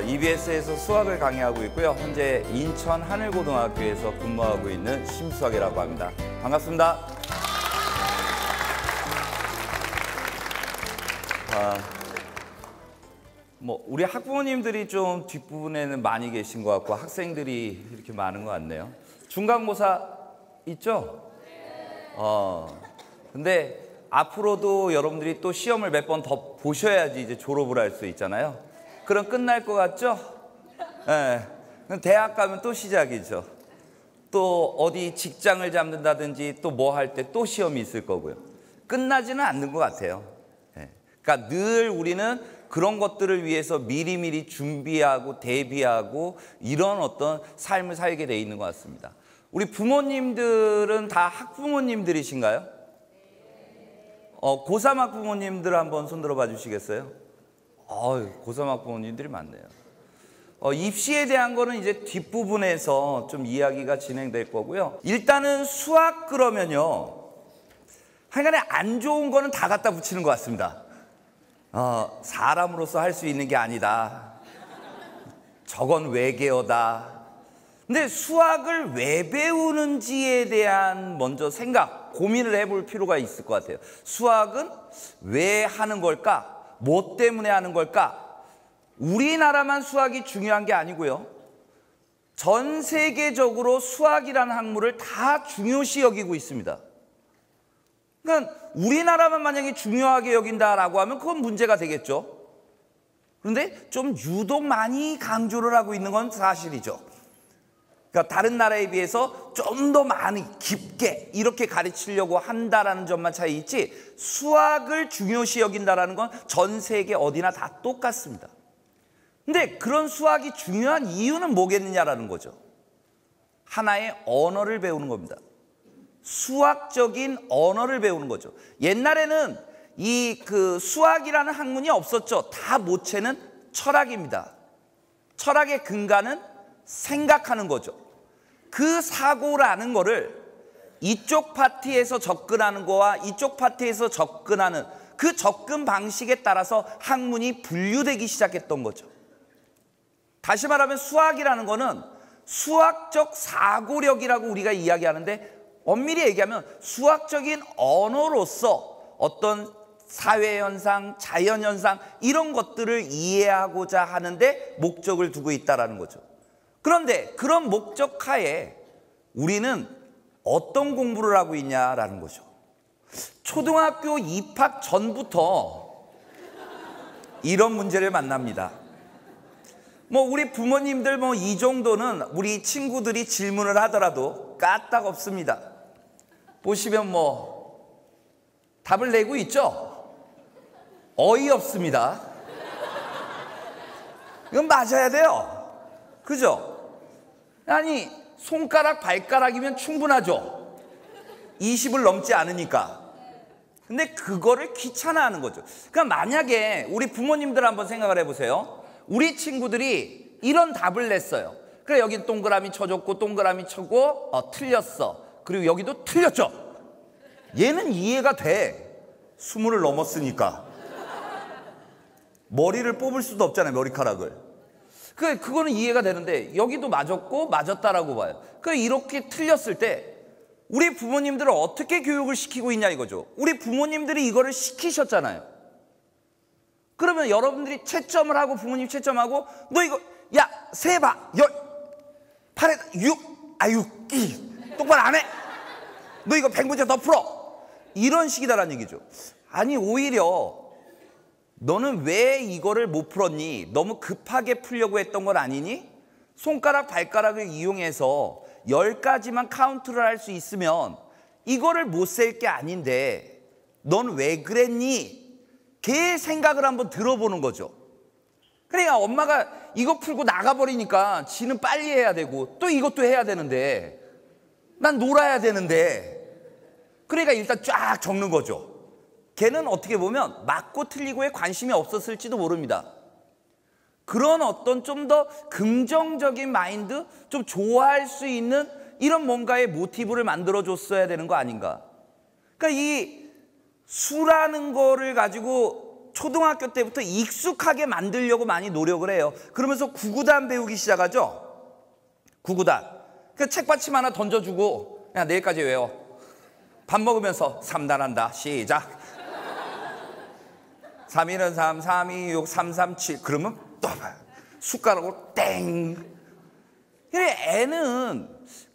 EBS에서 수학을 강의하고 있고요. 현재 인천 하늘고등학교에서 근무하고 있는 심수학이라고 합니다. 반갑습니다. 우리 학부모님들이 좀 뒷부분에는 많이 계신 것 같고 학생들이 이렇게 많은 것 같네요. 중간고사 있죠? 근데 앞으로도 여러분들이 또 시험을 몇 번 더 보셔야지 이제 졸업을 할 수 있잖아요. 그럼 끝날 것 같죠? 네. 그럼 대학 가면 또 시작이죠. 또 어디 직장을 잡는다든지 또 뭐 할 때 또 시험이 있을 거고요. 끝나지는 않는 것 같아요. 네. 그러니까 늘 우리는 그런 것들을 위해서 미리미리 준비하고 대비하고 이런 어떤 삶을 살게 돼 있는 것 같습니다. 우리 부모님들은 다 학부모님들이신가요? 고3 학부모님들 한번 손들어 봐 주시겠어요? 고3 학부모님들이 많네요. 입시에 대한 거는 이제 뒷부분에서 좀 이야기가 진행될 거고요. 일단은 수학 그러면요. 하여간에 안 좋은 거는 다 갖다 붙이는 것 같습니다. 사람으로서 할 수 있는 게 아니다. 저건 외계어다. 근데 수학을 왜 배우는지에 대한 먼저 생각, 고민을 해볼 필요가 있을 것 같아요. 수학은 왜 하는 걸까? 뭐 때문에 하는 걸까? 우리나라만 수학이 중요한 게 아니고요. 전 세계적으로 수학이라는 학문을 다 중요시 여기고 있습니다. 그러니까 우리나라만 만약에 중요하게 여긴다라고 하면 그건 문제가 되겠죠. 그런데 좀 유독 많이 강조를 하고 있는 건 사실이죠. 그러니까 다른 나라에 비해서 좀 더 많이 깊게 이렇게 가르치려고 한다라는 점만 차이 있지 수학을 중요시 여긴다라는 건 전 세계 어디나 다 똑같습니다. 근데 그런 수학이 중요한 이유는 뭐겠느냐라는 거죠. 하나의 언어를 배우는 겁니다. 수학적인 언어를 배우는 거죠. 옛날에는 수학이라는 학문이 없었죠. 다 모체는 철학입니다. 철학의 근간은 생각하는 거죠. 그 사고라는 거를 이쪽 파트에서 접근하는 거와 이쪽 파트에서 접근하는 그 접근 방식에 따라서 학문이 분류되기 시작했던 거죠. 다시 말하면 수학이라는 거는 수학적 사고력이라고 우리가 이야기하는데 엄밀히 얘기하면 수학적인 언어로서 어떤 사회현상, 자연현상 이런 것들을 이해하고자 하는데 목적을 두고 있다는 거죠. 그런데 그런 목적 하에 우리는 어떤 공부를 하고 있냐라는 거죠. 초등학교 입학 전부터 이런 문제를 만납니다. 우리 부모님들 이 정도는 우리 친구들이 질문을 하더라도 까딱 없습니다. 보시면 답을 내고 있죠? 어이없습니다. 이건 맞아야 돼요. 그죠? 아니 손가락 발가락이면 충분하죠. 20을 넘지 않으니까. 근데 그거를 귀찮아하는 거죠. 그러니까 만약에 우리 부모님들 한번 생각을 해보세요. 우리 친구들이 이런 답을 냈어요. 그래 여기 동그라미 쳐줬고 동그라미 쳐고 틀렸어. 그리고 여기도 틀렸죠. 얘는 이해가 돼. 20을 넘었으니까. 머리를 뽑을 수도 없잖아요. 머리카락을. 그거는 이해가 되는데 여기도 맞았고 맞았다라고 봐요. 이렇게 틀렸을 때 우리 부모님들은 어떻게 교육을 시키고 있냐 이거죠. 우리 부모님들이 이거를 시키셨잖아요. 그러면 여러분들이 채점을 하고 부모님 채점하고 너 이거 야 세봐 8에 6 6 2 똑바로 안 해. 너 이거 100문제 더 풀어. 이런 식이다라는 얘기죠. 아니 오히려 너는 왜 이거를 못 풀었니? 너무 급하게 풀려고 했던 건 아니니? 손가락 발가락을 이용해서 10가지만 카운트를 할 수 있으면 이거를 못 셀 게 아닌데 넌 왜 그랬니? 걔 생각을 한번 들어보는 거죠. 그러니까 엄마가 이거 풀고 나가버리니까 지는 빨리 해야 되고 또 이것도 해야 되는데 난 놀아야 되는데 그러니까 일단 쫙 적는 거죠. 걔는 어떻게 보면 맞고 틀리고에 관심이 없었을지도 모릅니다. 그런 어떤 좀 더 긍정적인 마인드, 좀 좋아할 수 있는 이런 뭔가의 모티브를 만들어줬어야 되는 거 아닌가. 그러니까 이 수라는 거를 가지고 초등학교 때부터 익숙하게 만들려고 많이 노력을 해요. 그러면서 구구단 배우기 시작하죠. 구구단. 그 책받침 하나 던져주고 야 내일까지 외워. 밥 먹으면서 3단한다. 시작. 3일은 3, 3이 6, 3, 3, 7. 그러면 또 숟가락으로 땡. 애는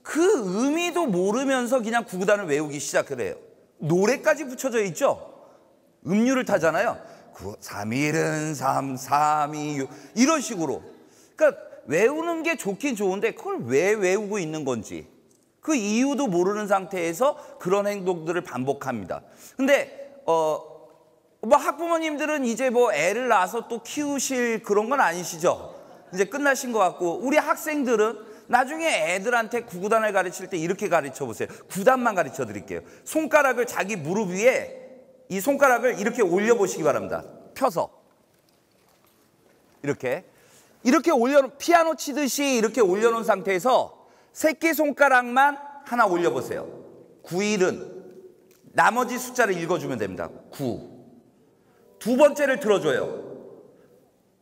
그 의미도 모르면서 그냥 구구단을 외우기 시작을 해요. 노래까지 붙여져 있죠. 음률을 타잖아요. 3일은 3, 3이 6 이런 식으로. 그러니까 외우는 게 좋긴 좋은데 그걸 왜 외우고 있는 건지 그 이유도 모르는 상태에서 그런 행동들을 반복합니다. 근데 뭐 학부모님들은 이제 뭐 애를 낳아서 또 키우실 그런 건 아니시죠? 이제 끝나신 것 같고 우리 학생들은 나중에 애들한테 구구단을 가르칠 때 이렇게 가르쳐 보세요. 9단만 가르쳐 드릴게요. 손가락을 자기 무릎 위에 이 손가락을 이렇게 올려보시기 바랍니다. 펴서 이렇게 피아노 치듯이 이렇게 올려놓은 상태에서 새끼손가락만 하나 올려보세요. 9일은 나머지 숫자를 읽어주면 됩니다. 9. 두 번째를 들어줘요.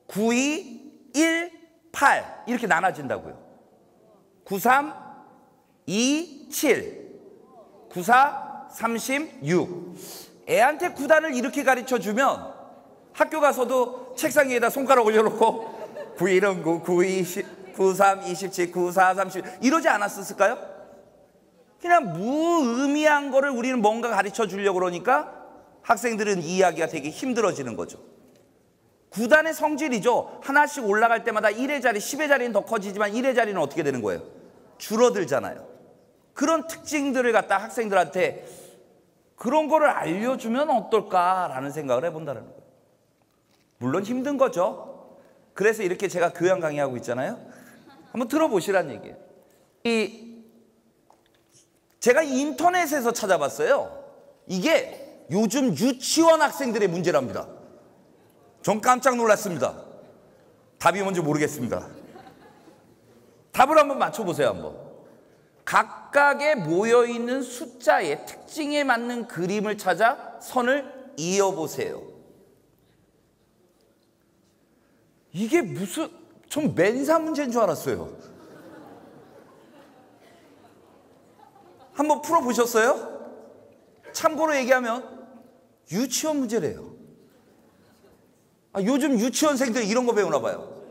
9, 2, 1, 8 이렇게 나눠진다고요. 9, 3, 2, 7 9, 4, 36 애한테 9단을 이렇게 가르쳐주면 학교 가서도 책상 위에다 손가락 올려놓고 9, 1은 9, 9, 2, 10, 9, 3, 27, 9, 4, 30 이러지 않았을까요? 그냥 무의미한 거를 우리는 뭔가 가르쳐 주려고 그러니까 학생들은 이해하기가 되게 힘들어지는 거죠. 9단의 성질이죠. 하나씩 올라갈 때마다 1의 자리, 10의 자리는 더 커지지만 1의 자리는 어떻게 되는 거예요? 줄어들잖아요. 그런 특징들을 갖다 학생들한테 그런 거를 알려주면 어떨까라는 생각을 해본다는 거예요. 물론 힘든 거죠. 그래서 이렇게 제가 교양 강의하고 있잖아요. 한번 들어보시란 얘기예요. 제가 인터넷에서 찾아봤어요. 이게 요즘 유치원 학생들의 문제랍니다. 전 깜짝 놀랐습니다. 답이 뭔지 모르겠습니다. 답을 한번 맞춰보세요. 한번. 각각의 모여있는 숫자의 특징에 맞는 그림을 찾아 선을 이어보세요. 이게 무슨 전 맨사 문제인 줄 알았어요. 한번 풀어보셨어요? 참고로 얘기하면 유치원 문제래요. 요즘 유치원생들 이런 거 배우나 봐요.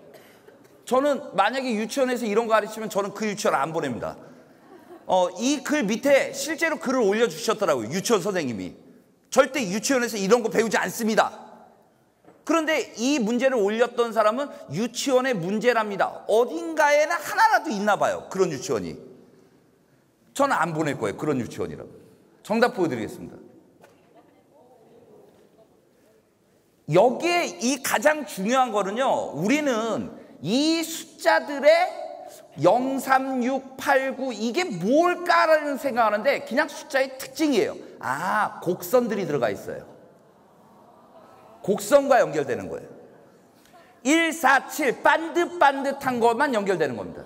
저는 만약에 유치원에서 이런 거 가르치면 저는 그 유치원 안 보냅니다. 이 글 밑에 실제로 글을 올려주셨더라고요. 유치원 선생님이. 절대 유치원에서 이런 거 배우지 않습니다. 그런데 이 문제를 올렸던 사람은 유치원의 문제랍니다. 어딘가에는 하나라도 있나 봐요. 그런 유치원이. 저는 안 보낼 거예요. 그런 유치원이라고. 정답 보여드리겠습니다. 여기에 이 가장 중요한 거는요. 우리는 이 숫자들의 0, 3, 6, 8, 9 이게 뭘까라는 생각하는데 그냥 숫자의 특징이에요. 곡선들이 들어가 있어요. 곡선과 연결되는 거예요. 1, 4, 7 반듯반듯한 것만 연결되는 겁니다.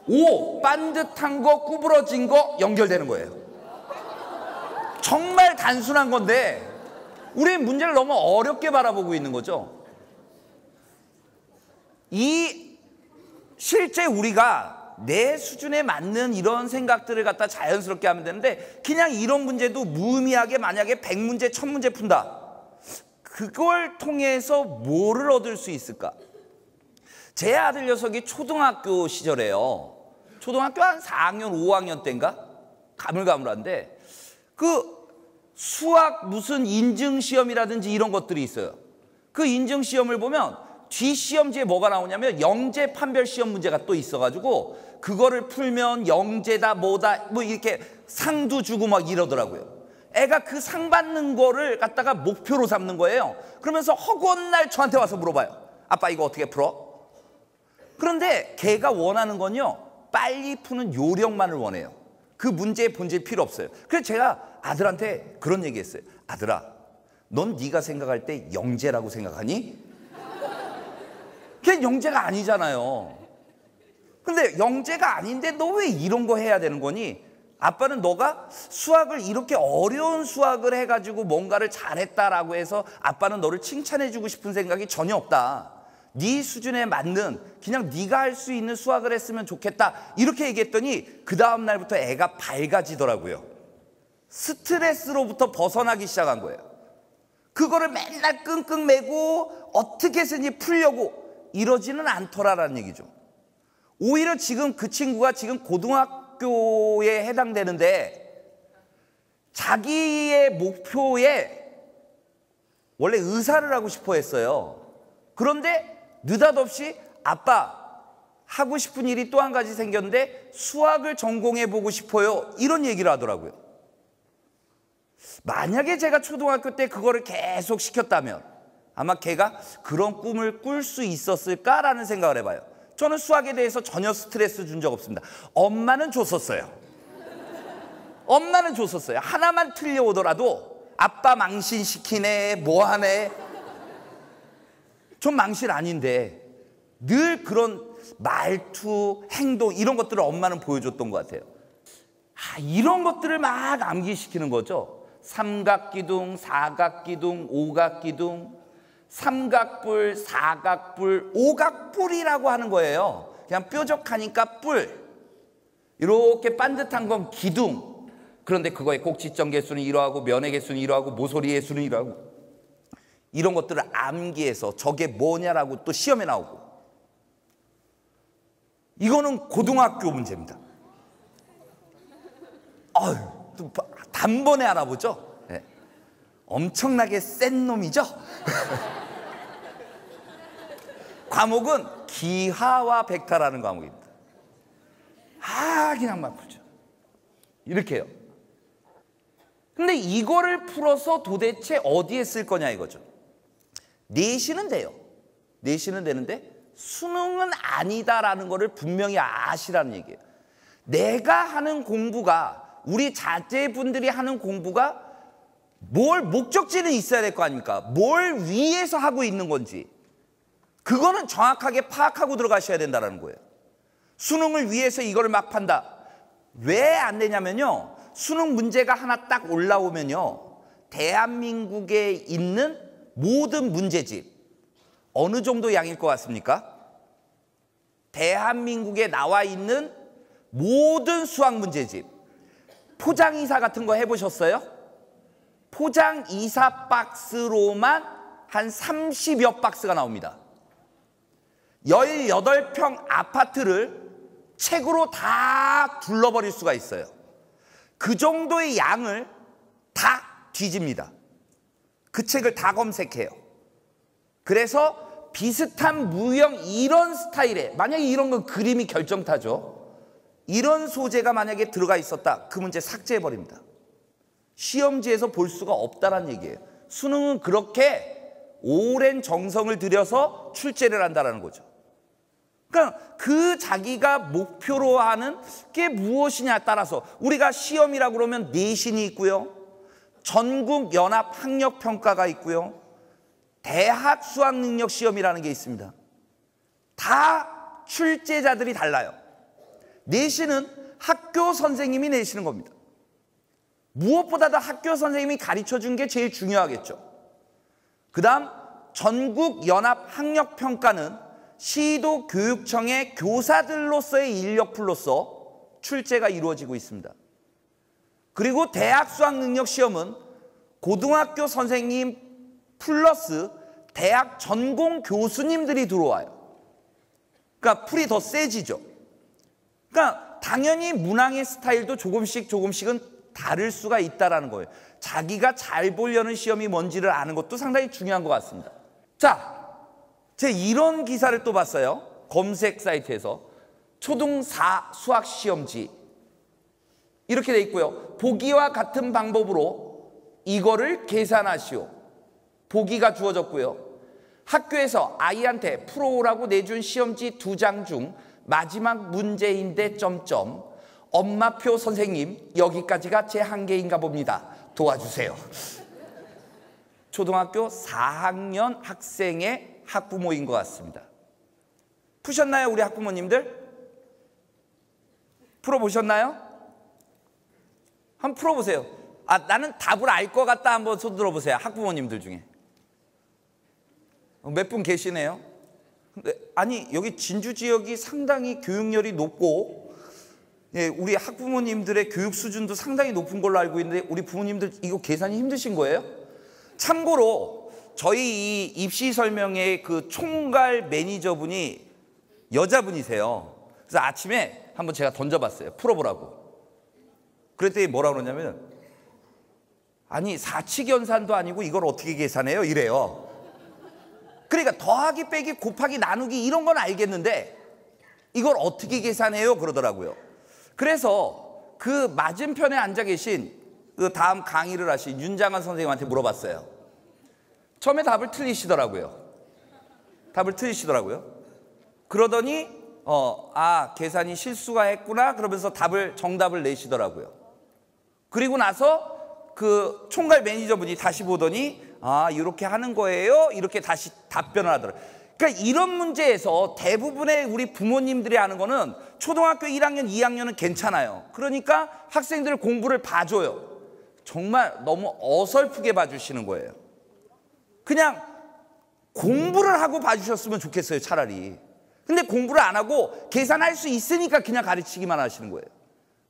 5 반듯한 거 구부러진 거 연결되는 거예요. 정말 단순한 건데 우리는 문제를 너무 어렵게 바라보고 있는 거죠. 실제 우리가 내 수준에 맞는 이런 생각들을 갖다 자연스럽게 하면 되는데 그냥 이런 문제도 무의미하게 만약에 100문제, 1000문제 푼다. 그걸 통해서 뭐를 얻을 수 있을까? 제 아들 녀석이 초등학교 시절에요. 초등학교 한 4학년, 5학년 때인가? 가물가물한데 그 수학 무슨 인증시험이라든지 이런 것들이 있어요. 그 인증시험을 보면 뒷시험지에 뭐가 나오냐면 영재 판별 시험 문제가 또 있어가지고 그거를 풀면 영재다 뭐다 뭐 이렇게 상도 주고 막 이러더라고요. 애가 그 상 받는 거를 갖다가 목표로 삼는 거예요. 그러면서 허구한 날 저한테 와서 물어봐요. 아빠 이거 어떻게 풀어? 그런데 걔가 원하는 건요. 빨리 푸는 요령만을 원해요. 그 문제의 본질 필요 없어요. 그래서 제가 아들한테 그런 얘기했어요. 아들아, 넌 네가 생각할 때 영재라고 생각하니? 걔 영재가 아니잖아요. 근데 영재가 아닌데 너 왜 이런 거 해야 되는 거니? 아빠는 너가 수학을 이렇게 어려운 수학을 해가지고 뭔가를 잘했다라고 해서 아빠는 너를 칭찬해주고 싶은 생각이 전혀 없다. 네 수준에 맞는 그냥 네가 할 수 있는 수학을 했으면 좋겠다. 이렇게 얘기했더니 그 다음 날부터 애가 밝아지더라고요. 스트레스로부터 벗어나기 시작한 거예요. 그거를 맨날 끙끙 매고 어떻게 해서든지 풀려고 이러지는 않더라라는 얘기죠. 오히려 지금 그 친구가 지금 고등학교에 해당되는데 자기의 목표에 원래 의사를 하고 싶어 했어요. 그런데 느닷없이 아빠 하고 싶은 일이 또 한 가지 생겼는데 수학을 전공해 보고 싶어요. 이런 얘기를 하더라고요. 만약에 제가 초등학교 때 그거를 계속 시켰다면 아마 걔가 그런 꿈을 꿀 수 있었을까라는 생각을 해봐요. 저는 수학에 대해서 전혀 스트레스 준 적 없습니다. 엄마는 줬었어요. 엄마는 줬었어요. 하나만 틀려오더라도 아빠 망신시키네 뭐하네. 좀 망신 아닌데 늘 그런 말투, 행동 이런 것들을 엄마는 보여줬던 것 같아요. 이런 것들을 막 암기시키는 거죠. 삼각기둥, 사각기둥, 오각기둥, 삼각뿔, 사각뿔, 오각뿔이라고 하는 거예요. 그냥 뾰족하니까 뿔. 이렇게 반듯한 건 기둥. 그런데 그거의 꼭지점 개수는 이러하고 면의 개수는 이러하고 모서리의 수는 이러하고 이런 것들을 암기해서 저게 뭐냐라고 또 시험에 나오고. 이거는 고등학교 문제입니다. 또 단번에 알아보죠. 네. 엄청나게 센 놈이죠. 과목은 기하와 벡터라는 과목입니다. 그냥 막 풀죠. 이렇게 해요. 근데 이거를 풀어서 도대체 어디에 쓸 거냐 이거죠. 내신은 돼요. 내신은 되는데 수능은 아니다라는 거를 분명히 아시라는 얘기예요. 내가 하는 공부가, 우리 자제분들이 하는 공부가 뭘 목적지는 있어야 될 거 아닙니까? 뭘 위해서 하고 있는 건지 그거는 정확하게 파악하고 들어가셔야 된다는 거예요. 수능을 위해서 이거를 막 판다. 왜 안 되냐면요, 수능 문제가 하나 딱 올라오면요, 대한민국에 있는 모든 문제집 어느 정도 양일 것 같습니까? 대한민국에 나와 있는 모든 수학 문제집, 포장이사 같은 거 해보셨어요? 포장이사 박스로만 한 30여 박스가 나옵니다. 18평 아파트를 책으로 다 둘러버릴 수가 있어요. 그 정도의 양을 다 뒤집니다. 그 책을 다 검색해요. 그래서 비슷한 무형 이런 스타일의, 만약에 이런 건 그림이 결정타죠. 이런 소재가 만약에 들어가 있었다, 그 문제 삭제해버립니다. 시험지에서 볼 수가 없다는 얘기예요. 수능은 그렇게 오랜 정성을 들여서 출제를 한다는 거죠. 그러니까 그 자기가 목표로 하는 게 무엇이냐에 따라서 우리가 시험이라고 그러면 내신이 있고요, 전국 연합 학력 평가가 있고요, 대학 수학 능력 시험이라는 게 있습니다. 다 출제자들이 달라요. 내신은 학교 선생님이 내시는 겁니다. 무엇보다도 학교 선생님이 가르쳐 준 게 제일 중요하겠죠. 그 다음 전국 연합 학력 평가는 시도교육청의 교사들로서의 인력풀로서 출제가 이루어지고 있습니다. 그리고 대학 수학 능력 시험은 고등학교 선생님 플러스 대학 전공 교수님들이 들어와요. 그러니까 풀이 더 세지죠. 그러니까 당연히 문항의 스타일도 조금씩은 다를 수가 있다는 거예요. 자기가 잘 보려는 시험이 뭔지를 아는 것도 상당히 중요한 것 같습니다. 자, 제가 이런 기사를 또 봤어요. 검색 사이트에서 초등 4 수학 시험지 이렇게 돼 있고요. 보기와 같은 방법으로 이거를 계산하시오. 보기가 주어졌고요. 학교에서 아이한테 풀어오라고 내준 시험지 2장 중 마지막 문제인데 점점, 엄마표 선생님 여기까지가 제 한계인가 봅니다. 도와주세요. 초등학교 4학년 학생의 학부모인 것 같습니다. 푸셨나요, 우리 학부모님들? 풀어보셨나요? 한번 풀어보세요. 아, 나는 답을 알 것 같다. 한번 손 들어보세요. 학부모님들 중에. 몇 분 계시네요. 근데 아니, 여기 진주 지역이 상당히 교육열이 높고, 예, 우리 학부모님들의 교육 수준도 상당히 높은 걸로 알고 있는데, 우리 부모님들 이거 계산이 힘드신 거예요? 참고로 저희 이 입시 설명회 그 총괄 매니저분이 여자분이세요. 그래서 아침에 한번 제가 던져봤어요. 풀어보라고. 그랬더니 뭐라고 그러냐면, 아니 사칙연산도 아니고 이걸 어떻게 계산해요? 이래요. 그러니까 더하기 빼기 곱하기 나누기 이런 건 알겠는데 이걸 어떻게 계산해요? 그러더라고요. 그래서 그 맞은편에 앉아 계신 그 다음 강의를 하신 윤장한 선생님한테 물어봤어요. 처음에 답을 틀리시더라고요. 그러더니 계산이 실수가 했구나 그러면서 정답을 내시더라고요. 그리고 나서 그 총괄 매니저분이 다시 보더니 이렇게 하는 거예요? 이렇게 다시 답변을 하더라고요. 그러니까 이런 문제에서 대부분의 우리 부모님들이 하는 거는 초등학교 1학년, 2학년은 괜찮아요. 그러니까 학생들 공부를 봐줘요. 정말 너무 어설프게 봐주시는 거예요. 그냥 공부를 하고 봐주셨으면 좋겠어요, 차라리. 근데 공부를 안 하고 계산할 수 있으니까 그냥 가르치기만 하시는 거예요.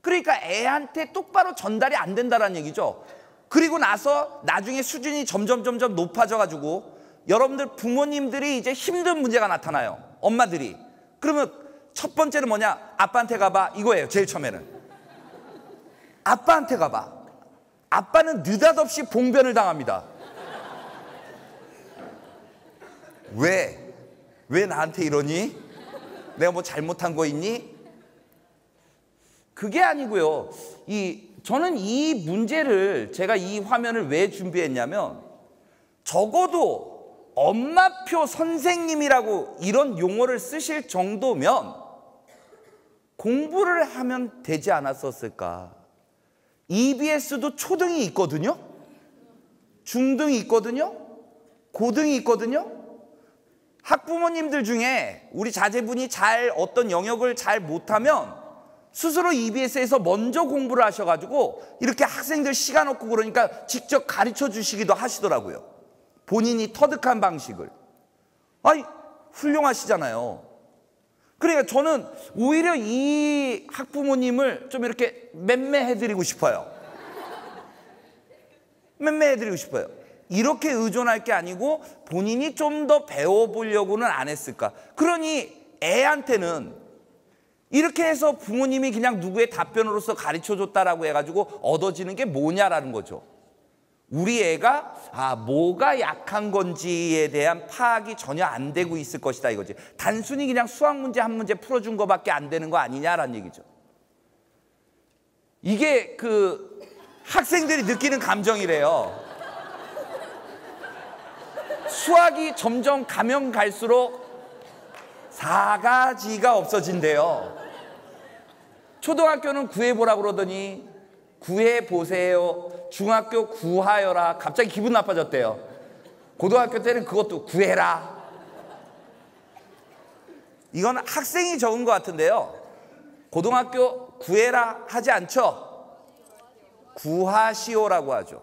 그러니까 애한테 똑바로 전달이 안 된다는 얘기죠. 그리고 나서 나중에 수준이 점점 높아져가지고 여러분들 부모님들이 이제 힘든 문제가 나타나요. 엄마들이. 그러면 첫 번째는 뭐냐? 아빠한테 가봐. 이거예요, 제일 처음에는. 아빠한테 가봐. 아빠는 느닷없이 봉변을 당합니다. 왜 나한테 이러니? 내가 뭐 잘못한 거 있니? 그게 아니고요. 저는 이 문제를 제가 이 화면을 왜 준비했냐면 적어도 엄마표 선생님이라고 이런 용어를 쓰실 정도면 공부를 하면 되지 않았었을까. EBS도 초등이 있거든요. 중등이 있거든요. 고등이 있거든요. 학부모님들 중에 우리 자제분이 어떤 영역을 잘 못하면 스스로 EBS에서 먼저 공부를 하셔가지고 이렇게 학생들 시간 없고 그러니까 직접 가르쳐 주시기도 하시더라고요. 본인이 터득한 방식을. 훌륭하시잖아요. 그러니까 저는 오히려 이 학부모님을 좀 이렇게 맴매해드리고 싶어요. 이렇게 의존할 게 아니고 본인이 좀 더 배워보려고는 안 했을까. 그러니 애한테는 이렇게 해서 부모님이 그냥 누구의 답변으로서 가르쳐줬다라고 해가지고 얻어지는 게 뭐냐라는 거죠. 우리 애가 뭐가 약한 건지에 대한 파악이 전혀 안 되고 있을 것이다 이거지. 단순히 그냥 수학 문제 한 문제 풀어준 거밖에 안 되는 거 아니냐라는 얘기죠. 이게 그 학생들이 느끼는 감정이래요. 수학이 점점 가면 갈수록 사가지가 없어진대요. 초등학교는 구해보라고 그러더니 구해보세요. 중학교 구하여라. 갑자기 기분 나빠졌대요. 고등학교 때는 그것도 구해라. 이건 학생이 적은 것 같은데요. 고등학교 구해라 하지 않죠. 구하시오라고 하죠.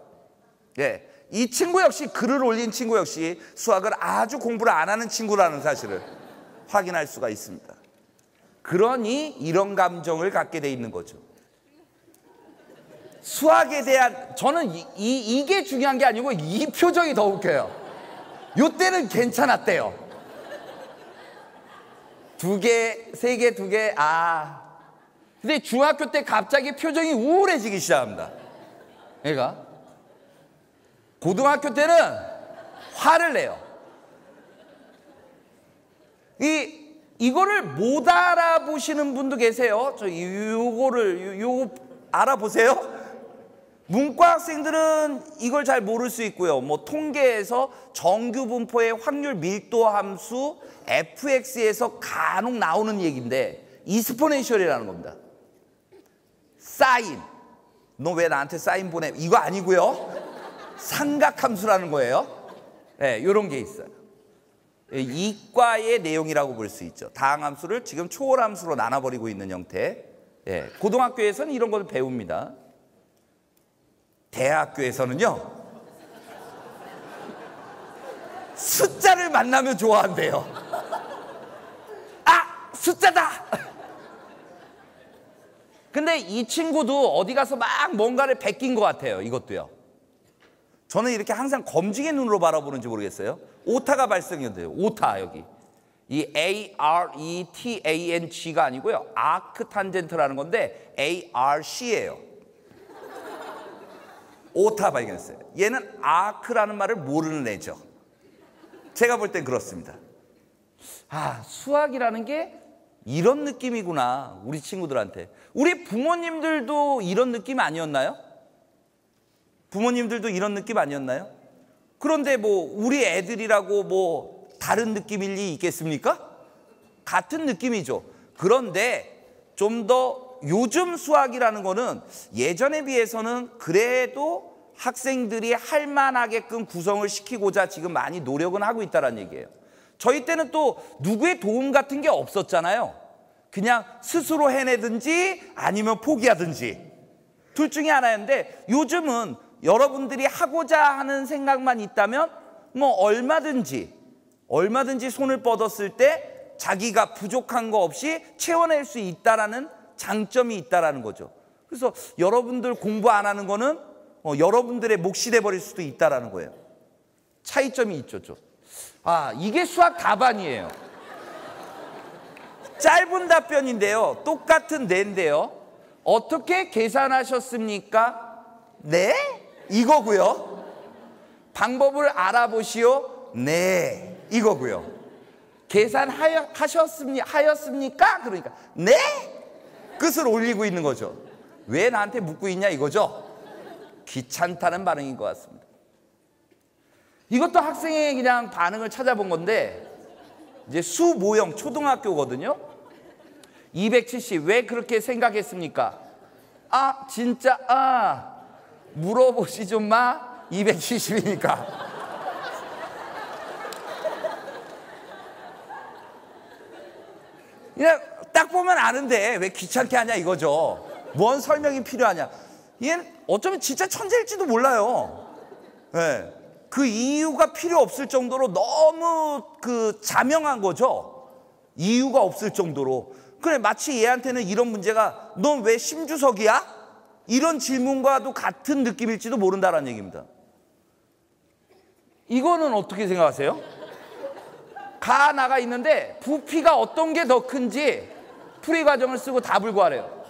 예. 이 친구 역시, 글을 올린 친구 역시 수학을 아주 공부를 안 하는 친구라는 사실을 확인할 수가 있습니다. 그러니 이런 감정을 갖게 돼 있는 거죠. 수학에 대한, 저는 이게 중요한 게 아니고 이 표정이 더 웃겨요. 요때는 괜찮았대요. 2개, 3개, 2개, 근데 중학교 때 갑자기 표정이 우울해지기 시작합니다. 얘가. 고등학교 때는 화를 내요. 이거를 못 알아보시는 분도 계세요. 요거 알아보세요? 문과 학생들은 이걸 잘 모를 수 있고요. 뭐 통계에서 정규 분포의 확률 밀도 함수 fx에서 간혹 나오는 얘기인데 이스포넨셜이라는 겁니다. 사인. 너 왜 나한테 사인 보내? 이거 아니고요. 삼각함수라는 거예요. 네, 이런 게 있어요. 이과의 내용이라고 볼 수 있죠. 다항함수를 지금 초월함수로 나눠버리고 있는 형태. 예, 고등학교에서는 이런 걸 배웁니다. 대학교에서는요, 숫자를 만나면 좋아한대요. 아, 숫자다! 근데 이 친구도 어디 가서 막 뭔가를 베낀 것 같아요. 이것도요. 저는 이렇게 항상 검증의 눈으로 바라보는지 모르겠어요. 오타가 발생이 돼요. 오타, 여기. 이 ARETANG가 아니고요. 아크탄젠트라는 건데 ARC예요. 오타 발견했어요. 얘는 아크라는 말을 모르는 애죠. 제가 볼 땐 그렇습니다. 아, 수학이라는 게 이런 느낌이구나. 우리 친구들한테. 우리 부모님들도 이런 느낌 아니었나요? 부모님들도 이런 느낌 아니었나요? 그런데 뭐 우리 애들이라고 뭐 다른 느낌일 리 있겠습니까? 같은 느낌이죠. 그런데 좀 더 요즘 수학이라는 거는 예전에 비해서는 그래도 학생들이 할 만하게끔 구성을 시키고자 지금 많이 노력은 하고 있다는 얘기예요. 저희 때는 또 누구의 도움 같은 게 없었잖아요. 그냥 스스로 해내든지 아니면 포기하든지 둘 중에 하나였는데, 요즘은 여러분들이 하고자 하는 생각만 있다면 뭐 얼마든지 손을 뻗었을 때 자기가 부족한 거 없이 채워낼 수 있다라는 장점이 있다라는 거죠. 그래서 여러분들 공부 안 하는 거는 여러분들의 몫이 돼버릴 수도 있다라는 거예요. 차이점이 있죠. 아, 이게 수학 답안이에요. 짧은 답변인데요. 똑같은 네인데요. 어떻게 계산하셨습니까? 네? 이거고요. 방법을 알아보시오. 네, 이거고요. 계산하였습니까? 그러니까 네? 끝을 올리고 있는 거죠. 왜 나한테 묻고 있냐 이거죠. 귀찮다는 반응인 것 같습니다. 이것도 학생의 그냥 반응을 찾아본 건데, 이제 수 모형 초등학교거든요. 270 왜 그렇게 생각했습니까? 아, 진짜 물어보시 좀 마. 270이니까. 그냥 딱 보면 아는데 왜 귀찮게 하냐 이거죠. 뭔 설명이 필요하냐. 얘는 어쩌면 진짜 천재일지도 몰라요. 네. 그 이유가 필요 없을 정도로 너무 자명한 거죠. 이유가 없을 정도로. 그래, 마치 얘한테는 이런 문제가 넌 왜 심주석이야? 이런 질문과도 같은 느낌일지도 모른다는 얘기입니다. 이거는 어떻게 생각하세요? 가 나가 있는데 부피가 어떤 게 더 큰지 풀이 과정을 쓰고 답을 구하래요.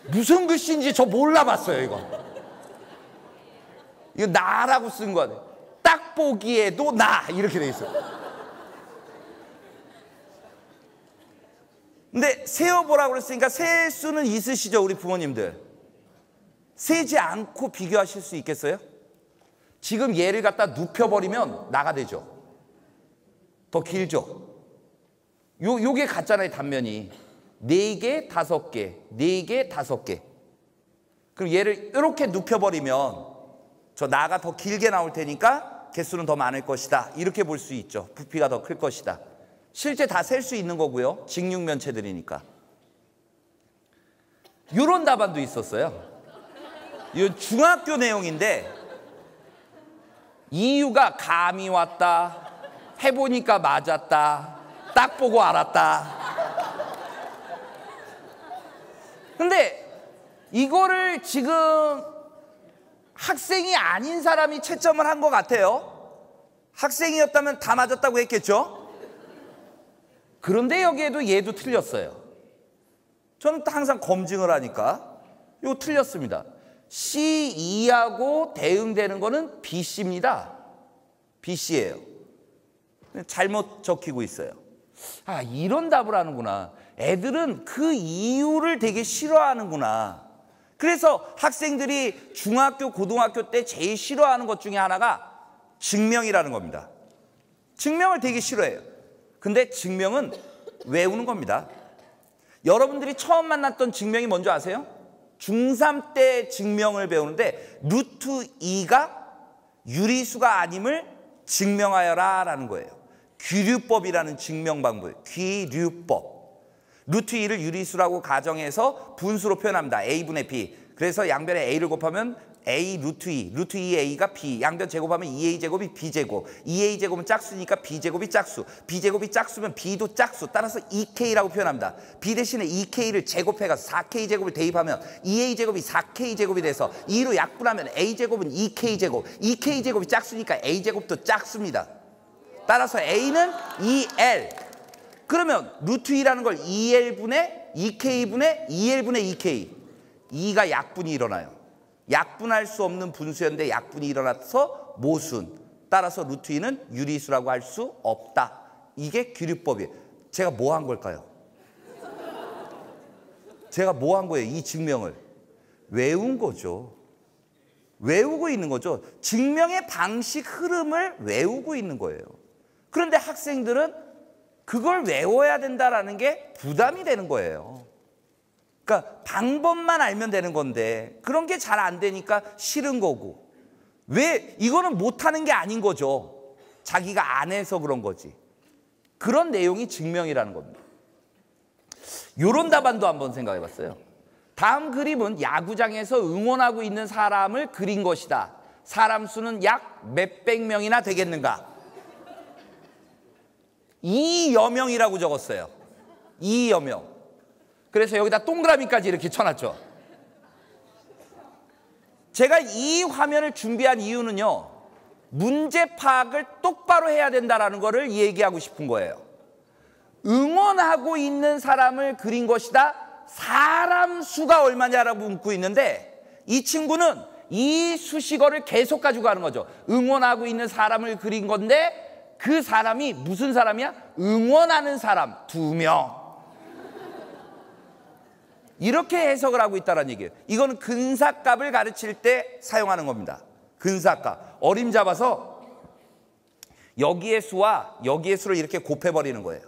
무슨 글씨인지 저 몰라봤어요. 이거 나라고 쓴 거 같아요. 딱 보기에도 나 이렇게 돼 있어요. 근데 세어보라고 그랬으니까 셀 수는 있으시죠, 우리 부모님들? 세지 않고 비교하실 수 있겠어요? 지금 얘를 갖다 눕혀버리면 나가 되죠. 더 길죠. 요게 같잖아요, 단면이. 4개, 5개, 4개, 5개. 그럼 얘를 이렇게 눕혀버리면 저 나가 더 길게 나올 테니까 개수는 더 많을 것이다. 이렇게 볼 수 있죠. 부피가 더 클 것이다. 실제 다 셀 수 있는 거고요. 직육면체들이니까. 이런 답안도 있었어요. 이건 중학교 내용인데, 이유가 감이 왔다, 해보니까 맞았다, 딱 보고 알았다. 근데 이거를 지금 학생이 아닌 사람이 채점을 한 것 같아요. 학생이었다면 다 맞았다고 했겠죠. 그런데 여기에도 얘도 틀렸어요. 저는 항상 검증을 하니까 이거 틀렸습니다. C2하고 대응되는 거는 BC입니다. BC예요. 잘못 적히고 있어요. 아, 이런 답을 하는구나. 애들은 그 이유를 되게 싫어하는구나. 그래서 학생들이 중학교, 고등학교 때 제일 싫어하는 것 중에 하나가 증명이라는 겁니다. 증명을 되게 싫어해요. 근데 증명은 외우는 겁니다. 여러분들이 처음 만났던 증명이 뭔지 아세요? 중3 때 증명을 배우는데 루트 2가 유리수가 아님을 증명하여라 라는 거예요. 귀류법이라는 증명 방법, 귀류법. 루트 2를 유리수라고 가정해서 분수로 표현합니다. A분의 B. 그래서 양변에 A를 곱하면 A 루트 2, 루트 2A가 B, 양변 제곱하면 2A 제곱이 B 제곱, 2A 제곱은 짝수니까 B 제곱이 짝수, B 제곱이 짝수면 B도 짝수, 따라서 2K라고 표현합니다. B 대신에 2K를 제곱해가서 4K 제곱을 대입하면 2A 제곱이 4K 제곱이 돼서 2로 약분하면 A 제곱은 2K 제곱, 2K 제곱이 짝수니까 A 제곱도 짝수입니다. 따라서 A는 2L. 그러면 루트 2라는 걸 2L분의 2K분의 2L분의 2K, 2가 약분이 일어나요. 약분할 수 없는 분수였는데 약분이 일어나서 모순. 따라서 루트 2는 유리수라고 할 수 없다. 이게 규律법이에요. 제가 뭐 한 걸까요? 제가 뭐 한 거예요? 이 증명을 외운 거죠. 외우고 있는 거죠. 증명의 방식, 흐름을 외우고 있는 거예요. 그런데 학생들은 그걸 외워야 된다라는 게 부담이 되는 거예요. 그러니까 방법만 알면 되는 건데 그런 게 잘 안 되니까 싫은 거고, 왜 이거는 못하는 게 아닌 거죠. 자기가 안 해서 그런 거지. 그런 내용이 증명이라는 겁니다. 이런 답안도 한번 생각해 봤어요. 다음 그림은 야구장에서 응원하고 있는 사람을 그린 것이다. 사람 수는 약 몇백 명이나 되겠는가? 2여 명이라고 적었어요. 2여 명. 그래서 여기다 동그라미까지 이렇게 쳐놨죠. 제가 이 화면을 준비한 이유는요, 문제 파악을 똑바로 해야 된다는 것을 얘기하고 싶은 거예요. 응원하고 있는 사람을 그린 것이다. 사람 수가 얼마냐라고 묻고 있는데 이 친구는 이 수식어를 계속 가지고 가는 거죠. 응원하고 있는 사람을 그린 건데 그 사람이 무슨 사람이야? 응원하는 사람 2명. 이렇게 해석을 하고 있다는 얘기예요. 이거는 근사값을 가르칠 때 사용하는 겁니다. 근사값. 어림 잡아서 여기의 수와 여기의 수를 이렇게 곱해버리는 거예요.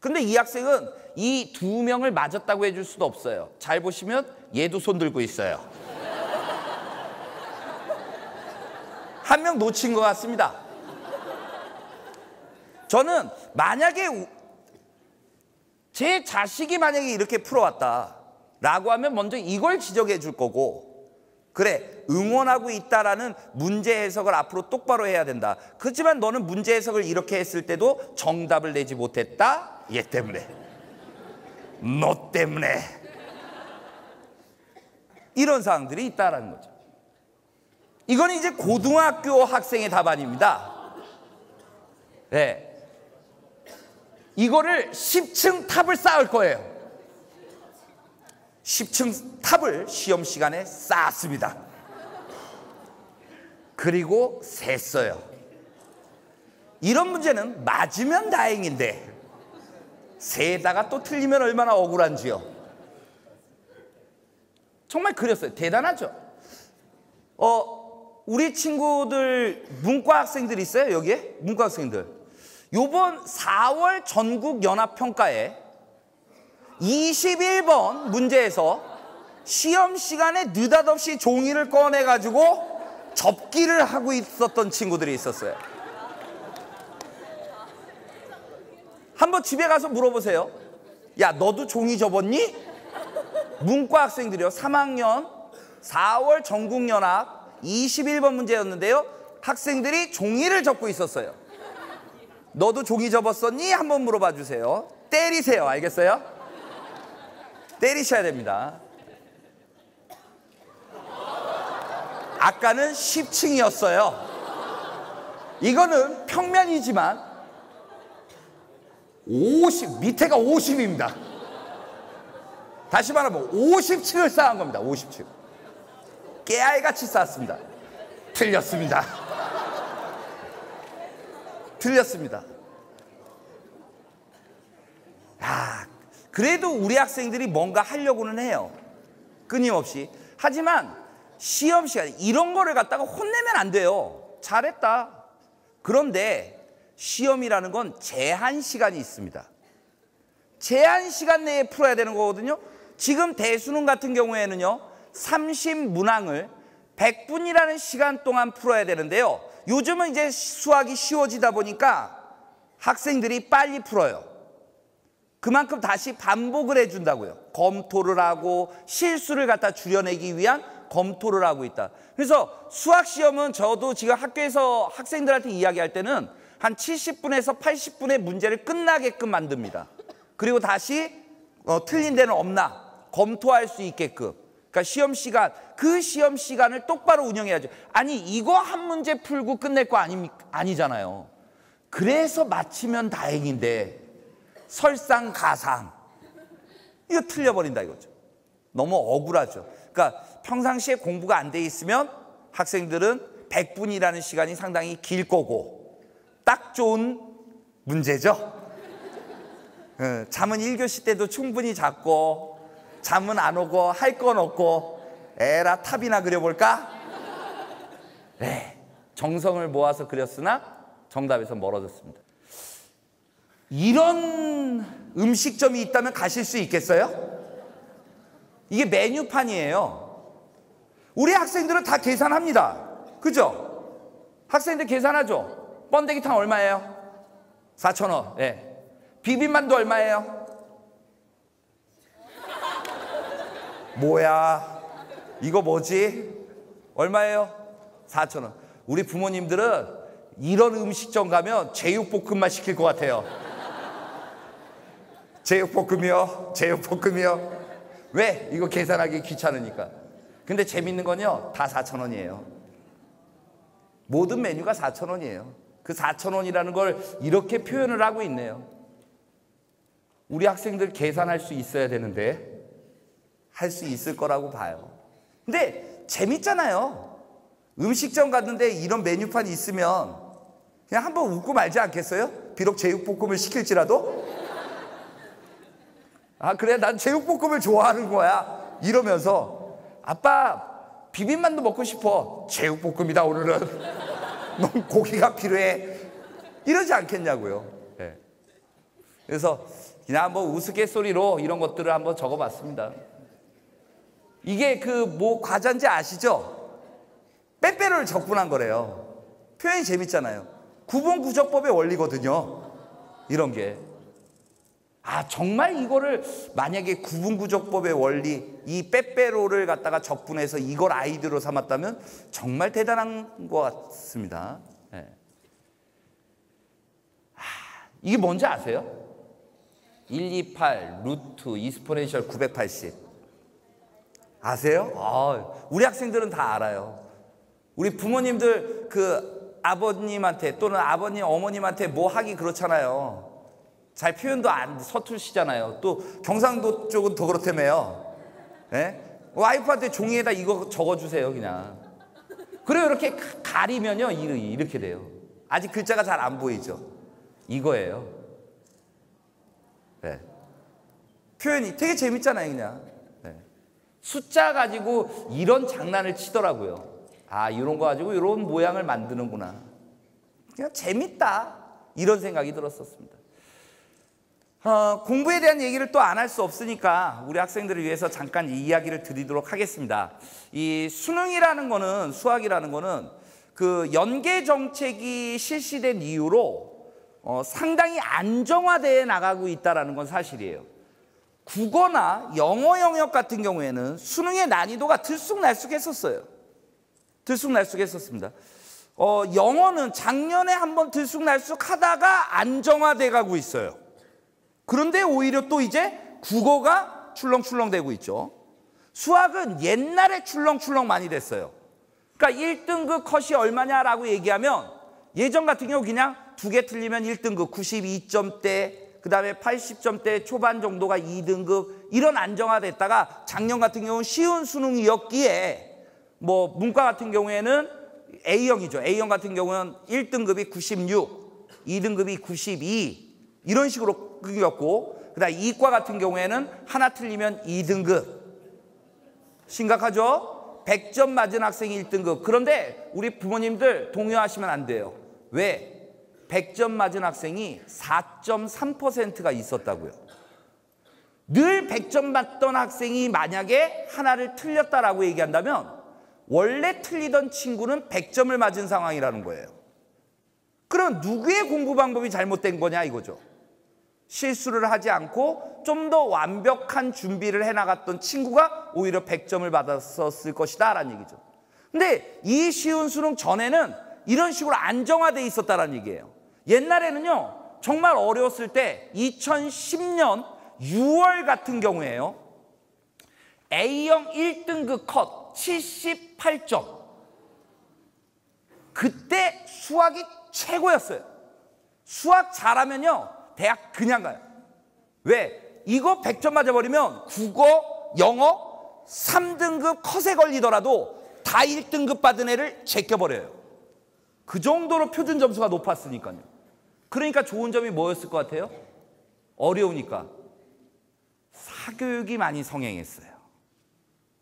근데 이 학생은 이 2명을 맞았다고 해줄 수도 없어요. 잘 보시면 얘도 손 들고 있어요. 한 명 놓친 것 같습니다. 저는 만약에 제 자식이 만약에 이렇게 풀어왔다 라고 하면 먼저 이걸 지적해 줄 거고, 그래, 응원하고 있다라는 문제 해석을 앞으로 똑바로 해야 된다. 그렇지만 너는 문제 해석을 이렇게 했을 때도 정답을 내지 못했다. 얘 때문에, 너 때문에. 이런 사항들이 있다라는 거죠. 이건 이제 고등학교 학생의 답안입니다. 네. 이거를 10층 탑을 쌓을 거예요. 10층 탑을 시험 시간에 쌓았습니다. 그리고 셌어요. 이런 문제는 맞으면 다행인데 세다가 또 틀리면 얼마나 억울한지요. 정말 그렸어요. 대단하죠. 우리 친구들 문과 학생들 있어요? 여기에? 문과 학생들. 요번 4월 전국연합평가에 21번 문제에서 시험 시간에 느닷없이 종이를 꺼내가지고 접기를 하고 있었던 친구들이 있었어요. 한번 집에 가서 물어보세요. 야, 너도 종이 접었니? 문과 학생들이요. 3학년 4월 전국연합 21번 문제였는데요. 학생들이 종이를 접고 있었어요. 너도 종이 접었었니? 한번 물어봐 주세요. 때리세요. 알겠어요? 때리셔야 됩니다. 아까는 10층이었어요. 이거는 평면이지만 밑에가 50입니다. 다시 말하면 50층을 쌓은 겁니다. 50층. 깨알같이 쌓았습니다. 틀렸습니다. 틀렸습니다. 그래도 우리 학생들이 뭔가 하려고는 해요. 끊임없이. 하지만 시험 시간에 이런 거를 갖다가 혼내면 안 돼요. 잘했다. 그런데 시험이라는 건 제한 시간이 있습니다. 제한 시간 내에 풀어야 되는 거거든요. 지금 대수능 같은 경우에는요, 30문항을 100분이라는 시간 동안 풀어야 되는데요. 요즘은 이제 수학이 쉬워지다 보니까 학생들이 빨리 풀어요. 그만큼 다시 반복을 해준다고요. 검토를 하고 실수를 갖다 줄여내기 위한 검토를 하고 있다. 그래서 수학 시험은 저도 지금 학교에서 학생들한테 이야기할 때는 한 70분에서 80분의 문제를 끝나게끔 만듭니다. 그리고 다시 틀린 데는 없나 검토할 수 있게끔. 그러니까 시험 시간, 그 시험 시간을 똑바로 운영해야죠. 아니 이거 한 문제 풀고 끝낼 거 아니잖아요. 그래서 맞히면 다행인데 설상가상 이거 틀려버린다 이거죠. 너무 억울하죠. 그러니까 평상시에 공부가 안 돼 있으면 학생들은 100분이라는 시간이 상당히 길 거고 딱 좋은 문제죠. 잠은 1교시 때도 충분히 잤고 잠은 안 오고 할 건 없고 에라 탑이나 그려볼까? 네, 정성을 모아서 그렸으나 정답에서 멀어졌습니다. 이런 음식점이 있다면 가실 수 있겠어요? 이게 메뉴판이에요. 우리 학생들은 다 계산합니다. 그죠? 학생들 계산하죠? 번데기탕 얼마예요? 4,000원. 네. 비빔만두 얼마예요? 뭐야? 이거 뭐지? 얼마예요? 4,000원. 우리 부모님들은 이런 음식점 가면 제육볶음만 시킬 것 같아요. 제육볶음이요? 제육볶음이요? 왜? 이거 계산하기 귀찮으니까. 근데 재밌는 건요, 다 4,000원이에요. 모든 메뉴가 4,000원이에요. 그 4,000원이라는 걸 이렇게 표현을 하고 있네요. 우리 학생들 계산할 수 있어야 되는데 할 수 있을 거라고 봐요. 근데 재밌잖아요. 음식점 갔는데 이런 메뉴판이 있으면 그냥 한번 웃고 말지 않겠어요? 비록 제육볶음을 시킬지라도? 아 그래? 난 제육볶음을 좋아하는 거야. 이러면서 아빠 비빔만두 먹고 싶어. 제육볶음이다 오늘은. 넌 고기가 필요해. 이러지 않겠냐고요. 네. 그래서 그냥 한번 우스갯소리로 이런 것들을 한번 적어봤습니다. 이게 그 뭐 과자인지 아시죠? 빼빼로를 적분한 거래요. 표현이 재밌잖아요. 구분구조법의 원리거든요. 이런 게. 아 정말 이거를 만약에 구분구조법의 원리 이 빼빼로를 갖다가 적분해서 이걸 아이디어로 삼았다면 정말 대단한 것 같습니다. 네. 이게 뭔지 아세요? 128 루트 이스포넨셜 980 아세요? 우리 학생들은 다 알아요. 우리 부모님들 그 아버님한테 또는 아버님 어머님한테 뭐 하기 그렇잖아요. 잘 표현도 안 서투르시잖아요. 또 경상도 쪽은 더 그렇다며요. 네? 와이프한테 종이에다 이거 적어주세요 그냥. 그리고 이렇게 가리면요 이렇게 돼요. 아직 글자가 잘 안 보이죠. 이거예요. 네. 표현이 되게 재밌잖아요 그냥. 네. 숫자 가지고 이런 장난을 치더라고요. 아 이런 거 가지고 이런 모양을 만드는구나. 그냥 재밌다 이런 생각이 들었었습니다. 공부에 대한 얘기를 또 안 할 수 없으니까 우리 학생들을 위해서 잠깐 이 이야기를 드리도록 하겠습니다. 이 수능이라는 거는 수학이라는 거는 그 연계 정책이 실시된 이후로 상당히 안정화되어 나가고 있다는 건 사실이에요. 국어나 영어 영역 같은 경우에는 수능의 난이도가 들쑥날쑥했었어요. 들쑥날쑥했었습니다. 영어는 작년에 한번 들쑥날쑥 하다가 안정화돼 가고 있어요. 그런데 오히려 또 이제 국어가 출렁출렁 되고 있죠. 수학은 옛날에 출렁출렁 많이 됐어요. 그러니까 1등급 컷이 얼마냐라고 얘기하면 예전 같은 경우 그냥 2개 틀리면 1등급 92점대 그 다음에 80점대 초반 정도가 2등급 이런 안정화됐다가 작년 같은 경우는 쉬운 수능이었기에 뭐 문과 같은 경우에는 A형이죠. A형 같은 경우는 1등급이 96, 2등급이 92 이런 식으로 끊겼고 그 다음에 이과 같은 경우에는 하나 틀리면 2등급 심각하죠? 100점 맞은 학생이 1등급 그런데 우리 부모님들 동요하시면 안 돼요. 왜? 100점 맞은 학생이 4.3%가 있었다고요. 늘 100점 맞던 학생이 만약에 하나를 틀렸다라고 얘기한다면 원래 틀리던 친구는 100점을 맞은 상황이라는 거예요. 그럼 누구의 공부 방법이 잘못된 거냐 이거죠. 실수를 하지 않고 좀 더 완벽한 준비를 해나갔던 친구가 오히려 100점을 받았었을 것이다 라는 얘기죠. 근데 이 쉬운 수능 전에는 이런 식으로 안정화되어 있었다는 얘기예요. 옛날에는요, 정말 어려웠을 때 2010년 6월 같은 경우에요, A형 1등급 컷 78점. 그때 수학이 최고였어요. 수학 잘하면요, 대학 그냥 가요. 왜? 이거 100점 맞아버리면 국어, 영어 3등급 컷에 걸리더라도 다 1등급 받은 애를 제껴버려요. 그 정도로 표준 점수가 높았으니까요. 그러니까 좋은 점이 뭐였을 것 같아요? 어려우니까 사교육이 많이 성행했어요.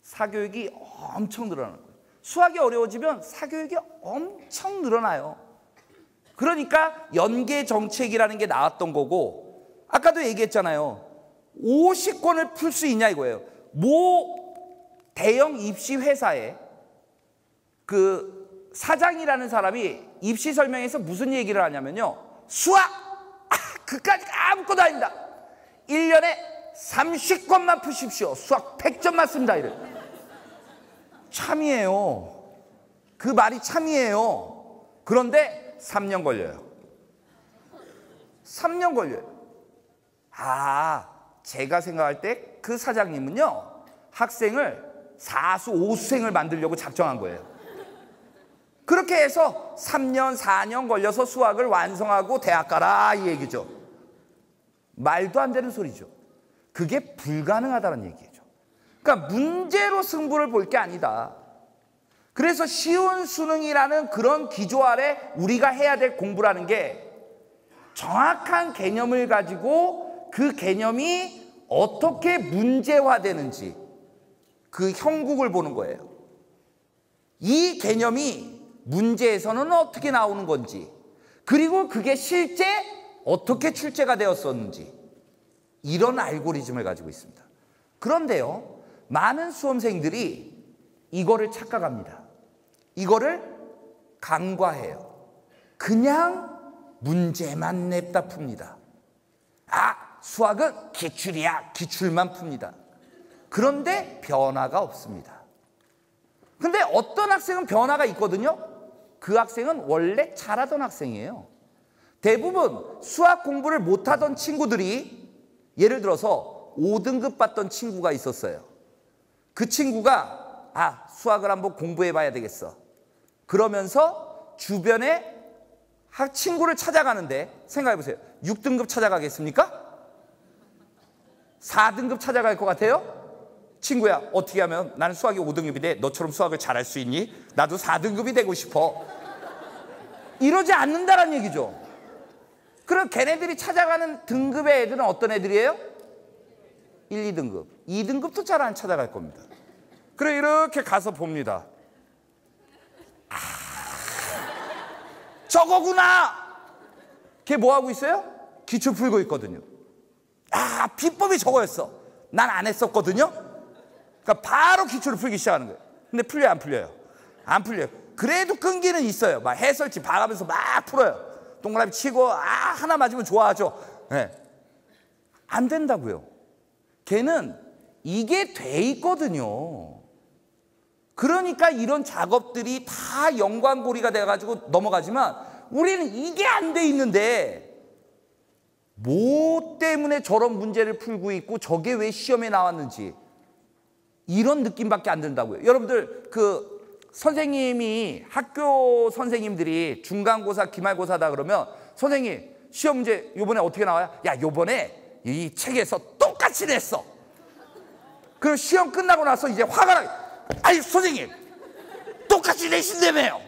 사교육이 엄청 늘어나는 거예요. 수학이 어려워지면 사교육이 엄청 늘어나요. 그러니까 연계 정책이라는 게 나왔던 거고, 아까도 얘기했잖아요. 50권을 풀 수 있냐 이거예요. 모 대형 입시 회사에 그 사장이라는 사람이 입시 설명에서 무슨 얘기를 하냐면요, 수학! 그까지 아무것도 아닙니다. 1년에 30권만 푸십시오. 수학 100점 맞습니다. 이래. 참이에요. 그 말이 참이에요. 그런데 3년 걸려요. 3년 걸려요. 제가 생각할 때 그 사장님은요, 학생을 4수 5수생을 만들려고 작정한 거예요. 그렇게 해서 3년 4년 걸려서 수학을 완성하고 대학 가라 이 얘기죠. 말도 안 되는 소리죠. 그게 불가능하다는 얘기죠. 그러니까 문제로 승부를 볼 게 아니다. 그래서 쉬운 수능이라는 그런 기조 아래 우리가 해야 될 공부라는 게 정확한 개념을 가지고 그 개념이 어떻게 문제화되는지 그 형국을 보는 거예요. 이 개념이 문제에서는 어떻게 나오는 건지, 그리고 그게 실제 어떻게 출제가 되었었는지, 이런 알고리즘을 가지고 있습니다. 그런데요, 많은 수험생들이 이거를 착각합니다. 이거를 간과해요. 그냥 문제만 냅다 풉니다. 수학은 기출이야. 기출만 풉니다. 그런데 변화가 없습니다. 근데 어떤 학생은 변화가 있거든요. 그 학생은 원래 잘하던 학생이에요. 대부분 수학 공부를 못하던 친구들이, 예를 들어서 5등급 받던 친구가 있었어요. 그 친구가 수학을 한번 공부해 봐야 되겠어. 그러면서 주변에 친구를 찾아가는데, 생각해 보세요. 6등급 찾아가겠습니까? 4등급 찾아갈 것 같아요? 친구야, 어떻게 하면, 나는 수학이 5등급인데 너처럼 수학을 잘할 수 있니? 나도 4등급이 되고 싶어. 이러지 않는다는 얘기죠. 그럼 걔네들이 찾아가는 등급의 애들은 어떤 애들이에요? 1, 2등급. 2등급도 잘 안 찾아갈 겁니다. 그래, 이렇게 가서 봅니다. 저거구나! 걔 뭐 하고 있어요? 기출 풀고 있거든요. 비법이 저거였어. 난 안 했었거든요. 그러니까 바로 기출을 풀기 시작하는 거예요. 근데 풀려요, 안 풀려요? 안 풀려요. 그래도 끈기는 있어요. 막 해설지 봐가면서 막 풀어요. 동그라미 치고 하나 맞으면 좋아하죠. 네. 안 된다고요. 걔는 이게 돼 있거든요. 그러니까 이런 작업들이 다 연관고리가 돼가지고 넘어가지만, 우리는 이게 안 돼 있는데 뭐 때문에 저런 문제를 풀고 있고 저게 왜 시험에 나왔는지 이런 느낌밖에 안 든다고요. 여러분들, 그 선생님이, 학교 선생님들이 중간고사, 기말고사다 그러면, 선생님 시험 문제 요번에 어떻게 나와요? 야, 요번에 이 책에서 똑같이 냈어. 그럼 시험 끝나고 나서 이제 화가 나. 아니 선생님, 똑같이 내신다며요.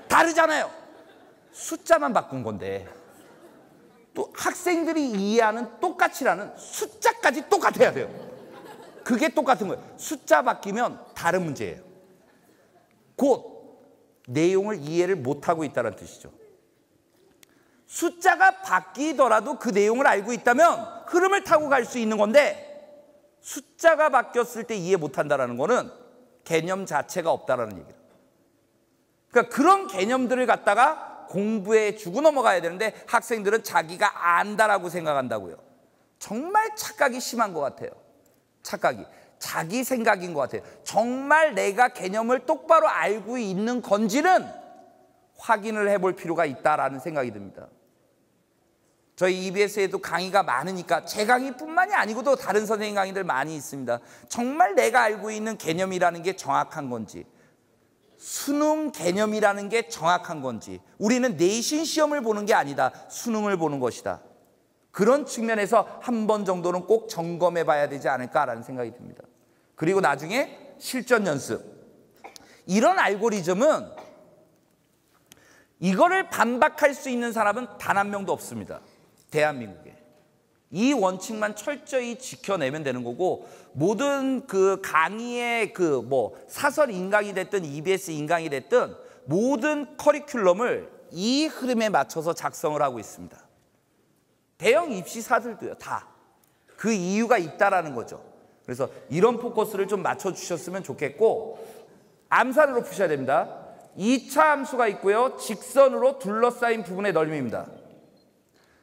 다르잖아요. 숫자만 바꾼 건데, 또 학생들이 이해하는 똑같이라는 숫자까지 똑같아야 돼요. 그게 똑같은 거예요. 숫자 바뀌면 다른 문제예요. 곧 내용을 이해를 못하고 있다는 뜻이죠. 숫자가 바뀌더라도 그 내용을 알고 있다면 흐름을 타고 갈 수 있는 건데, 숫자가 바뀌었을 때 이해 못한다는 거는 개념 자체가 없다는 얘기예요. 그러니까 그런 개념들을 갖다가 공부에 주고 넘어가야 되는데 학생들은 자기가 안다라고 생각한다고요. 정말 착각이 심한 것 같아요. 착각이. 자기 생각인 것 같아요. 정말 내가 개념을 똑바로 알고 있는 건지는 확인을 해볼 필요가 있다라는 생각이 듭니다. 저희 EBS에도 강의가 많으니까 제 강의뿐만이 아니고도 다른 선생님 강의들 많이 있습니다. 정말 내가 알고 있는 개념이라는 게 정확한 건지, 수능 개념이라는 게 정확한 건지, 우리는 내신 시험을 보는 게 아니다, 수능을 보는 것이다. 그런 측면에서 한 번 정도는 꼭 점검해 봐야 되지 않을까라는 생각이 듭니다. 그리고 나중에 실전 연습. 이런 알고리즘은 이거를 반박할 수 있는 사람은 단 한 명도 없습니다. 대한민국에. 이 원칙만 철저히 지켜내면 되는 거고, 모든 그 강의의 그 사설 인강이 됐든 EBS 인강이 됐든 모든 커리큘럼을 이 흐름에 맞춰서 작성을 하고 있습니다. 대형 입시사들도요, 다. 그 이유가 있다라는 거죠. 그래서 이런 포커스를 좀 맞춰주셨으면 좋겠고, 암산으로 푸셔야 됩니다. 2차 함수가 있고요, 직선으로 둘러싸인 부분의 넓이입니다.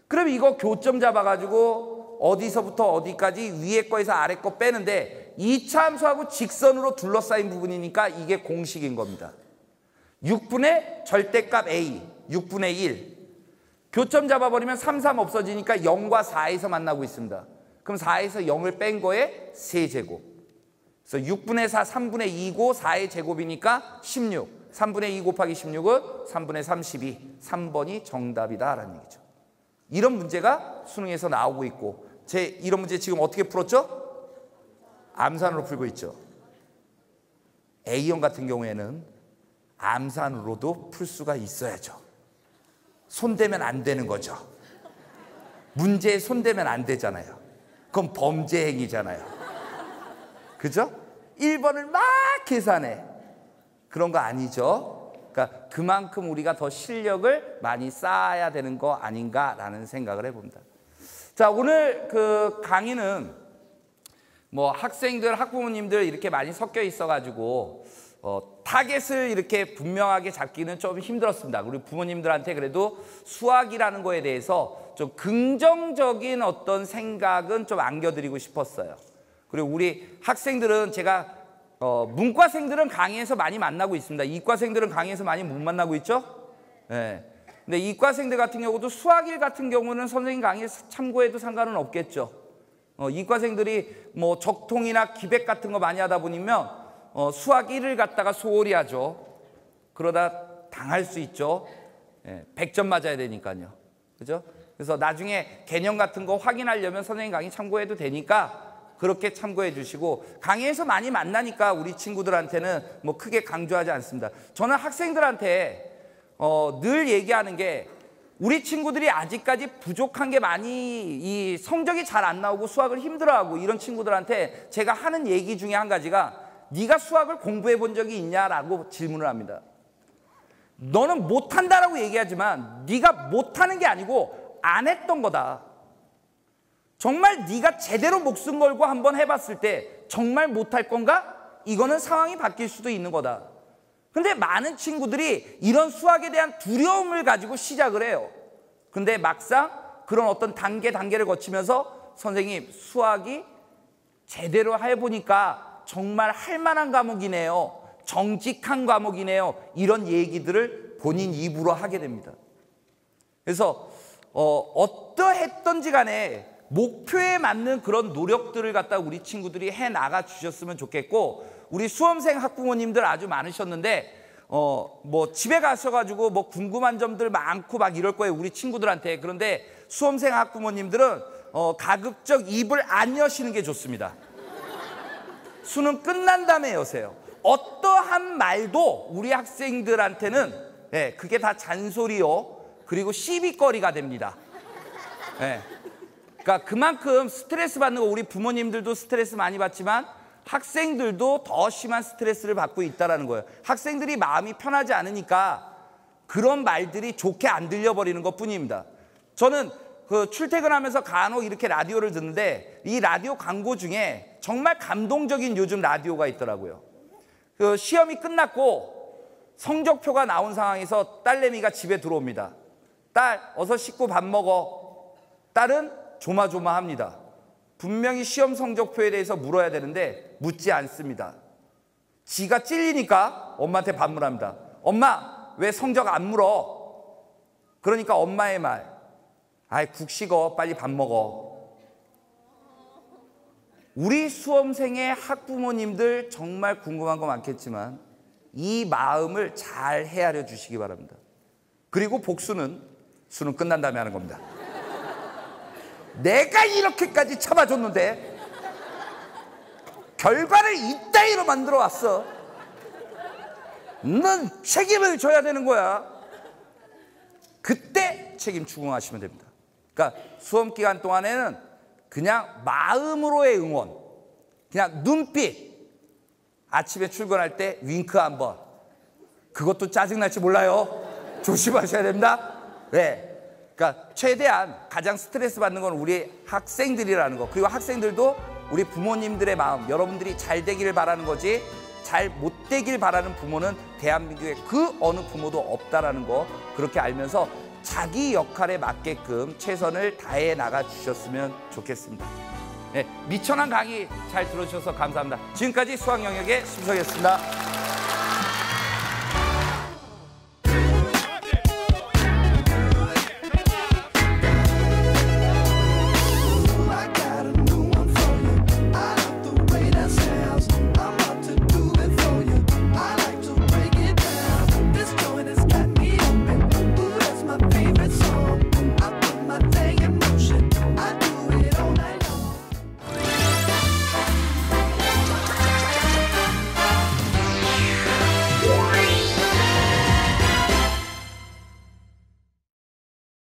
그럼 이거 교점 잡아가지고 어디서부터 어디까지 위에 거에서 아래 거 빼는데 2차 함수하고 직선으로 둘러싸인 부분이니까 이게 공식인 겁니다. 6분의 절대값 A, 6분의 1. 교점 잡아버리면 3, 3 없어지니까 0과 4에서 만나고 있습니다. 그럼 4에서 0을 뺀 거에 세제곱. 그래서 6분의 4, 3분의 2고 4의 제곱이니까 16. 3분의 2 곱하기 16은 3분의 32. 3번이 정답이다라는 얘기죠. 이런 문제가 수능에서 나오고 있고, 이런 문제 지금 어떻게 풀었죠? 암산으로 풀고 있죠. A형 같은 경우에는 암산으로도 풀 수가 있어야죠. 손대면 안 되는 거죠. 문제에 손대면 안 되잖아요. 그건 범죄 행위잖아요. 그죠? 1번을 막 계산해. 그런 거 아니죠. 그러니까 그만큼 우리가 더 실력을 많이 쌓아야 되는 거 아닌가라는 생각을 해봅니다. 자, 오늘 그 강의는 학생들, 학부모님들 이렇게 많이 섞여 있어가지고 타겟을 이렇게 분명하게 잡기는 좀 힘들었습니다. 우리 부모님들한테 그래도 수학이라는 거에 대해서 좀 긍정적인 어떤 생각은 좀 안겨드리고 싶었어요. 그리고 우리 학생들은 제가 문과생들은 강의에서 많이 만나고 있습니다. 이과생들은 강의에서 많이 못 만나고 있죠? 네. 근데 이과생들 같은 경우도 수학일 같은 경우는 선생님 강의 참고해도 상관은 없겠죠. 이과생들이 적통이나 기백 같은 거 많이 하다 보면 수학 1을 갖다가 소홀히 하죠. 그러다 당할 수 있죠. 100점 맞아야 되니까요. 그죠? 그래서 나중에 개념 같은 거 확인하려면 선생님 강의 참고해도 되니까 그렇게 참고해 주시고, 강의에서 많이 만나니까 우리 친구들한테는 크게 강조하지 않습니다. 저는 학생들한테 늘 얘기하는 게, 우리 친구들이 아직까지 부족한 게 많이, 이 성적이 잘 안 나오고 수학을 힘들어하고 이런 친구들한테 제가 하는 얘기 중에 한 가지가, 네가 수학을 공부해 본 적이 있냐라고 질문을 합니다. 너는 못한다라고 얘기하지만 네가 못하는 게 아니고 안 했던 거다. 정말 네가 제대로 목숨 걸고 한번 해봤을 때 정말 못할 건가? 이거는 상황이 바뀔 수도 있는 거다. 근데 많은 친구들이 이런 수학에 대한 두려움을 가지고 시작을 해요. 근데 막상 그런 어떤 단계를 거치면서 선생님, 수학이 제대로 해보니까 정말 할 만한 과목이네요. 정직한 과목이네요. 이런 얘기들을 본인 입으로 하게 됩니다. 그래서 어떠했던지 간에 목표에 맞는 그런 노력들을 갖다 우리 친구들이 해나가 주셨으면 좋겠고, 우리 수험생 학부모님들 아주 많으셨는데 집에 가셔가지고 궁금한 점들 많고 막 이럴 거예요, 우리 친구들한테. 그런데 수험생 학부모님들은 가급적 입을 안 여시는 게 좋습니다. 수능 끝난 다음에 여세요. 어떠한 말도 우리 학생들한테는 그게 다 잔소리요, 그리고 시비거리가 됩니다. 그러니까 그만큼 스트레스 받는 거, 우리 부모님들도 스트레스 많이 받지만 학생들도 더 심한 스트레스를 받고 있다는 거예요. 학생들이 마음이 편하지 않으니까 그런 말들이 좋게 안 들려버리는 것 뿐입니다. 저는 출퇴근하면서 간혹 이렇게 라디오를 듣는데, 이 라디오 광고 중에 정말 감동적인 요즘 라디오가 있더라고요. 시험이 끝났고 성적표가 나온 상황에서 딸내미가 집에 들어옵니다. 딸, 어서 씻고 밥 먹어. 딸은 조마조마합니다. 분명히 시험 성적표에 대해서 물어야 되는데 묻지 않습니다. 지가 찔리니까 엄마한테 반문합니다. 엄마, 왜 성적 안 물어? 그러니까 엄마의 말, 아이, 국 식어, 빨리 밥 먹어. 우리 수험생의 학부모님들 정말 궁금한 거 많겠지만 이 마음을 잘 헤아려 주시기 바랍니다. 그리고 복수는 수능 끝난 다음에 하는 겁니다. 내가 이렇게까지 참아줬는데 결과를 이따위로 만들어 왔어. 넌 책임을 져야 되는 거야. 그때 책임 추궁하시면 됩니다. 그러니까 수험 기간 동안에는 그냥 마음으로의 응원, 그냥 눈빛, 아침에 출근할 때 윙크 한번, 그것도 짜증날지 몰라요. 조심하셔야 됩니다. 네. 그러니까 최대한 가장 스트레스 받는 건 우리 학생들이라는 거, 그리고 학생들도 우리 부모님들의 마음, 여러분들이 잘 되기를 바라는 거지 잘 못 되길 바라는 부모는 대한민국에 그 어느 부모도 없다라는 거, 그렇게 알면서 자기 역할에 맞게끔 최선을 다해 나가 주셨으면 좋겠습니다. 네, 미천한 강의 잘 들어주셔서 감사합니다. 지금까지 수학 영역의 심석이었습니다.